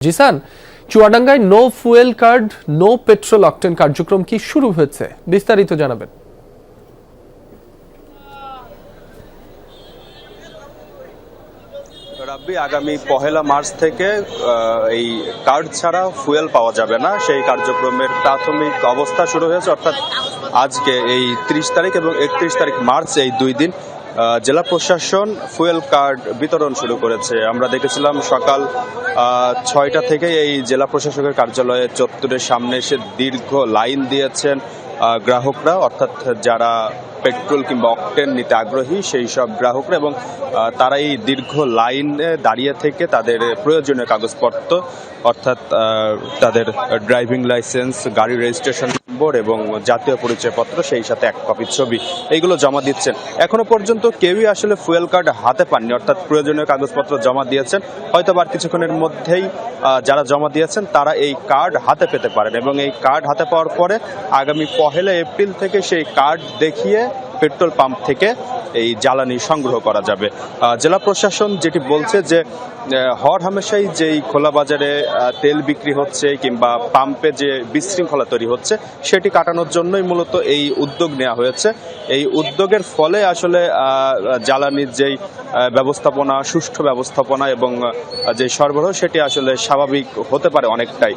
জিসান, চুয়াডাঙ্গায় no fuel card no petrol octane কার্যক্রম কি শুরু হয়েছে? বিস্তারিত জানাবেন। রাব্বি, আগামী 1 মার্চ থেকে এই কার্ড ছাড়া ফুয়েল পাওয়া যাবে না, সেই কার্যক্রমের প্রাথমিক অবস্থা শুরু হয়েছে। অর্থাৎ আজকে এই 30 তারিখ এবং 31 তারিখ মার্চ, এই 2 দিন জেলা প্রশাসন ফুয়েল কার্ড বিতরণ শুরু করেছে। আমরা দেখেছিলাম সকাল 6টা থেকে এই জেলা প্রশাসকের কার্যালয়ে চত্বরের সামনে এসে দীর্ঘ লাইন দিয়েছেন গ্রাহকরা, অর্থাৎ যারা পেট্রোল কিংবা অকটেন নিতে আগ্রহী সেই সব গ্রাহকরা, এবং তারা এই দীর্ঘ লাইনে দাঁড়িয়ে থেকে তাদের প্রয়োজনীয় কাগজপত্র অর্থাৎ তাদের ড্রাইভিং লাইসেন্স, গাড়ি রেজিস্ট্রেশন নম্বর এবং জাতীয় পরিচয়পত্র, সেই সাথে এক কপি ছবি, এইগুলো জমা দিচ্ছেন। এখনো পর্যন্ত কেউই আসলে ফুয়েল কার্ড হাতে পাননি, অর্থাৎ প্রয়োজনীয় কাগজপত্র জমা দিয়েছেন। হয়তো আর কিছুক্ষণের মধ্যেই যারা জমা দিয়েছেন তারা এই কার্ড হাতে পেতে পারেন, এবং এই কার্ড হাতে পাওয়ার পরে আগামী 1 এপ্রিল থেকে সেই কার্ড দেখিয়ে পেট্রোল পাম্প থেকে এই জ্বালানি সংগ্রহ করা যাবে। জেলা প্রশাসন যেটি বলছে যে হর হামেশাই যেই খোলা বাজারে তেল বিক্রি হচ্ছে কিংবা পাম্পে যে বিশৃঙ্খলা তৈরি হচ্ছে সেটি কাটানোর জন্যই মূলত এই উদ্যোগ নেওয়া হয়েছে। এই উদ্যোগের ফলে আসলে জ্বালানির যেই ব্যবস্থাপনা, সুষ্ঠু ব্যবস্থাপনা এবং যে সরবরাহ সেটি আসলে স্বাভাবিক হতে পারে অনেকটাই।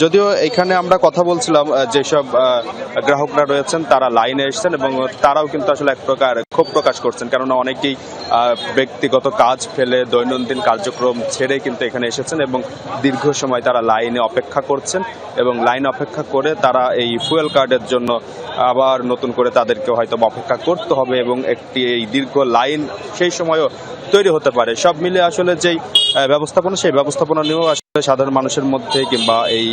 যদিও এখানে আমরা কথা বলছিলাম, যেসব গ্রাহকরা রয়েছেন তারা লাইনে এসেছেন এবং তারাও কিন্তু আসলে এক প্রকার ক্ষোভ প্রকাশ করছেন, কেননা অনেকেই ব্যক্তিগত কাজ ফেলে দৈনন্দিন কার্যক্রম ছেড়ে কিন্তু এখানে এসেছেন এবং দীর্ঘ সময় তারা লাইনে অপেক্ষা করছেন, এবং লাইনে অপেক্ষা করে তারা এই ফুয়েল কার্ডের জন্য আবার নতুন করে তাদেরকে হয়তো অপেক্ষা করতে হবে, এবং একটি এই দীর্ঘ লাইন সেই সময়ও তৈরি হতে পারে। সব মিলে আসলে যেই ব্যবস্থাপনা, সেই ব্যবস্থাপনা নিয়েও আসলে সাধারণ মানুষের মধ্যে কিংবা এই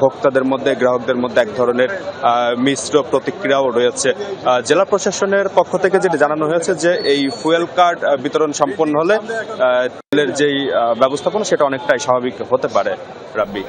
ভোক্তাদের মধ্যে, গ্রাহকদের মধ্যে এক ধরনের মিশ্র প্রতিক্রিয়াও রয়েছে। জেলা প্রশাসনের পক্ষ থেকে যেটি জানানো হয়েছে যে এই ফুয়েল কার্ড বিতরণ সম্পন্ন হলে তেলের যেই ব্যবস্থাপনা সেটা অনেকটাই স্বাভাবিক হতে পারে। রাব্বি।